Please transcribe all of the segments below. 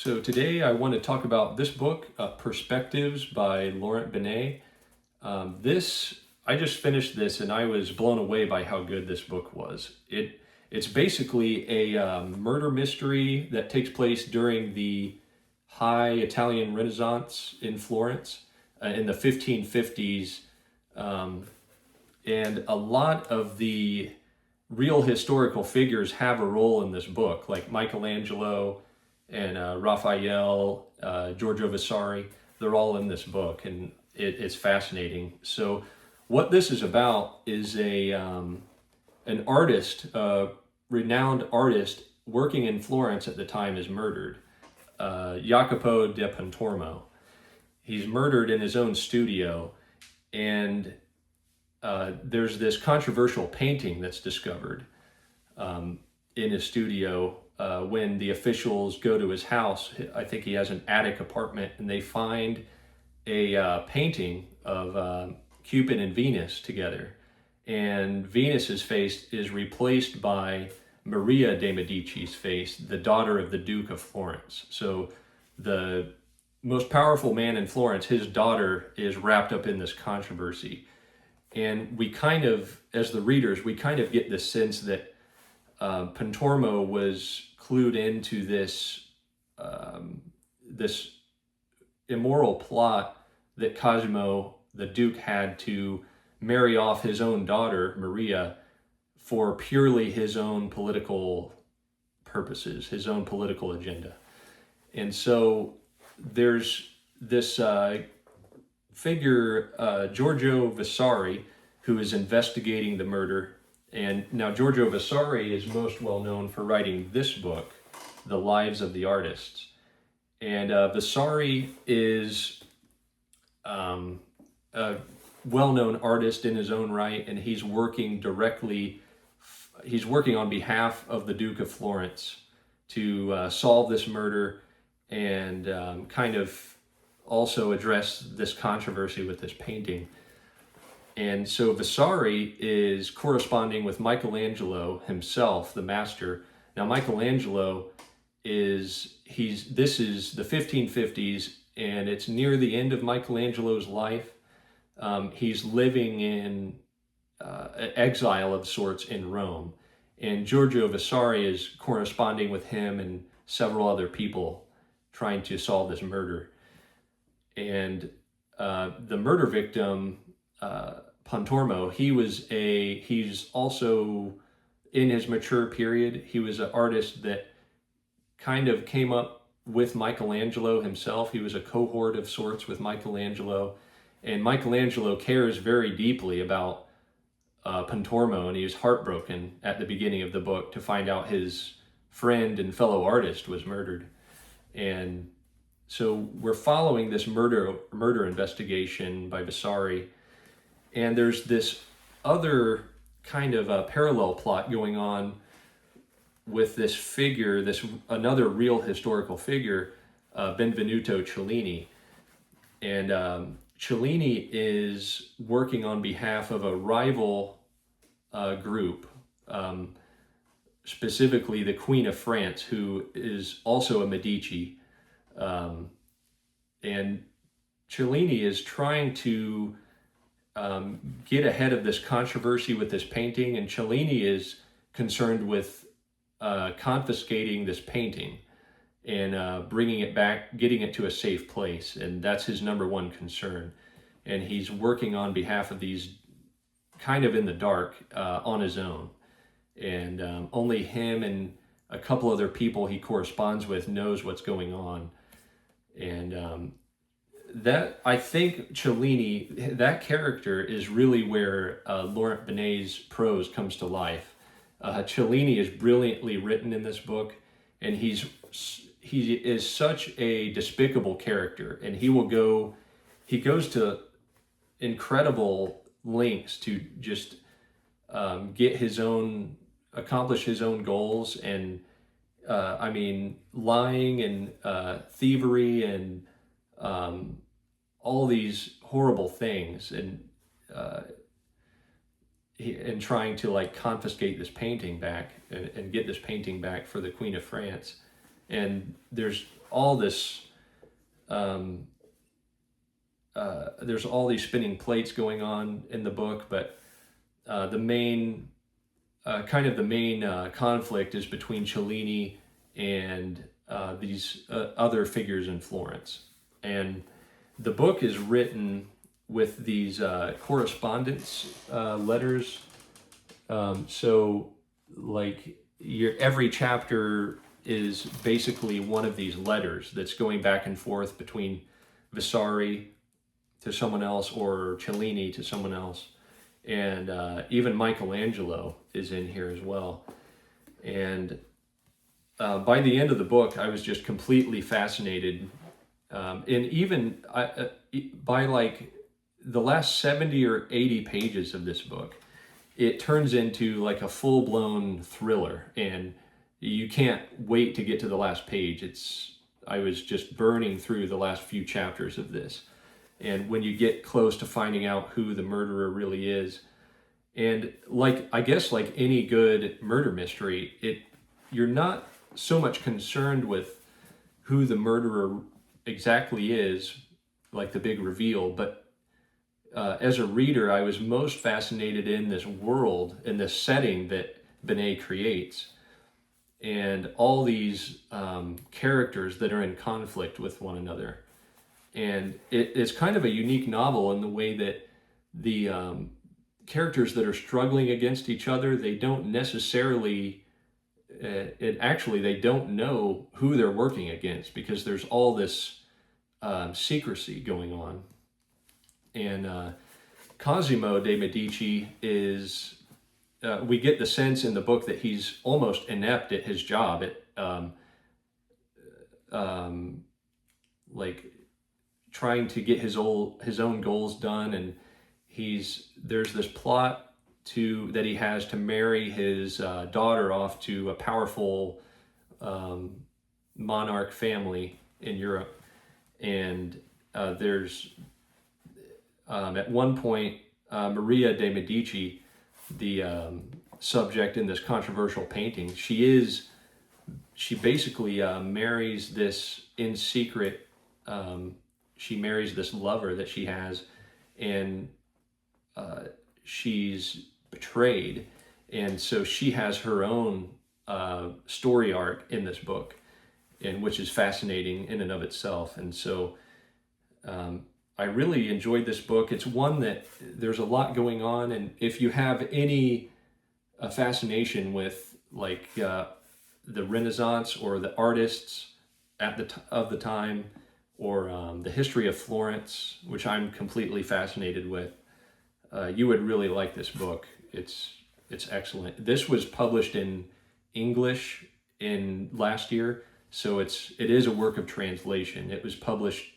So today I want to talk about this book, Perspectives by Laurent Binet. I just finished this and I was blown away by how good this book was. It's basically a murder mystery that takes place during the high Italian Renaissance in Florence in the 1550s. And a lot of the real historical figures have a role in this book, like Michelangelo and Raphael, Giorgio Vasari. They're all in this book, and it's fascinating. So, what this is about is an artist, a renowned artist working in Florence at the time, is murdered. Jacopo da Pontormo. He's murdered in his own studio, and there's this controversial painting that's discovered in his studio when the officials go to his house. I think he has an attic apartment, and they find a painting of Cupid and Venus together. And Venus's face is replaced by Maria de Medici's face, the daughter of the Duke of Florence. So the most powerful man in Florence, his daughter, is wrapped up in this controversy. And we kind of, as the readers, we kind of get this sense that Pontormo was clued into this immoral plot that Cosimo, the Duke, had to marry off his own daughter, Maria, for purely his own political purposes, his own political agenda. And so there's this figure, Giorgio Vasari, who is investigating the murder. And now Giorgio Vasari is most well known for writing this book, The Lives of the Artists. And Vasari is a well-known artist in his own right, and he's working on behalf of the Duke of Florence to solve this murder and kind of also address this controversy with this painting. And so Vasari is corresponding with Michelangelo himself, the master. Now Michelangelo this is the 1550s, and it's near the end of Michelangelo's life. He's living in exile of sorts in Rome. And Giorgio Vasari is corresponding with him and several other people trying to solve this murder. And the murder victim, Pontormo, he's also in his mature period. He was an artist that kind of came up with Michelangelo himself. He was a cohort of sorts with Michelangelo. And Michelangelo cares very deeply about Pontormo, and he was heartbroken at the beginning of the book to find out his friend and fellow artist was murdered. And so we're following this murder investigation by Vasari, and there's this other kind of parallel plot going on with this figure, another real historical figure, Benvenuto Cellini. And Cellini is working on behalf of a rival group, specifically the Queen of France, who is also a Medici. And Cellini is trying to get ahead of this controversy with this painting, and Cellini is concerned with confiscating this painting and bringing it back, getting it to a safe place, and that's his number one concern. And he's working on behalf of these kind of in the dark on his own, and only him and a couple other people he corresponds with knows what's going on. And that, I think Cellini, that character is really where Laurent Binet's prose comes to life. Cellini is brilliantly written in this book, and he is such a despicable character, and he goes to incredible lengths to just accomplish his own goals, and lying and thievery and all these horrible things, and trying to confiscate this painting back and get this painting back for the Queen of France. And there's all this, there's all these spinning plates going on in the book, but the main conflict is between Cellini and these other figures in Florence. And the book is written with these correspondence letters. So like every chapter is basically one of these letters that's going back and forth between Vasari to someone else or Cellini to someone else. And even Michelangelo is in here as well. And by the end of the book, I was just completely fascinated. And even by like the last 70 or 80 pages of this book, it turns into like a full-blown thriller, and you can't wait to get to the last page. I was just burning through the last few chapters of this. And when you get close to finding out who the murderer really is, and I guess like any good murder mystery, you're not so much concerned with who the murderer exactly is, like the big reveal, but as a reader, I was most fascinated in this world, in this setting that Benet creates, and all these characters that are in conflict with one another. And it's kind of a unique novel in the way that the characters that are struggling against each other, they don't necessarily, they don't know who they're working against, because there's all this secrecy going on. And Cosimo de' Medici is, we get the sense in the book that he's almost inept at his job, at like trying to get his own goals done. And there's this plot that he has to marry his daughter off to a powerful monarch family in Europe. And there's at one point, Maria de' Medici, the subject in this controversial painting, she basically marries this in secret. She marries this lover that she has, and she's betrayed. And so she has her own story arc in this book, and which is fascinating in and of itself. And so I really enjoyed this book. It's one that there's a lot going on, and if you have any fascination with like the Renaissance or the artists of the time, or the history of Florence, which I'm completely fascinated with, you would really like this book. It's excellent. This was published in English last year, so it is a work of translation. It was published.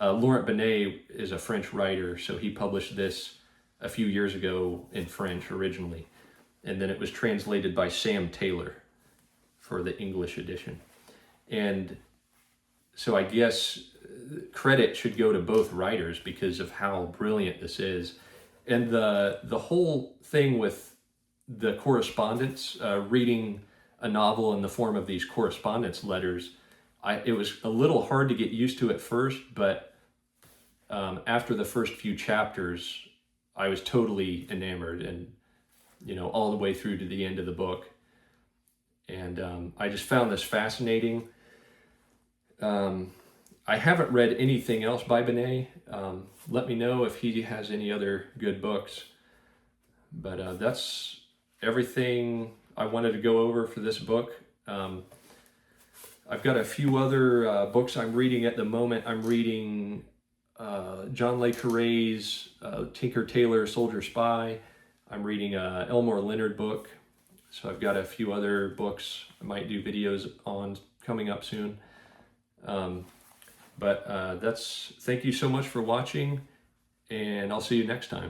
Laurent Benet is a French writer, so he published this a few years ago in French originally, and then it was translated by Sam Taylor for the English edition. And so I guess credit should go to both writers because of how brilliant this is. And the whole thing with the correspondence, reading a novel in the form of these correspondence letters, it was a little hard to get used to at first, but after the first few chapters, I was totally enamored, and all the way through to the end of the book. And I just found this fascinating. I haven't read anything else by Benet. Let me know if he has any other good books. But that's everything I wanted to go over for this book. I've got a few other books I'm reading at the moment. I'm reading John Le Carré's Tinker Tailor Soldier Spy. I'm reading an Elmore Leonard book. So I've got a few other books I might do videos on coming up soon. Thank you so much for watching, and I'll see you next time.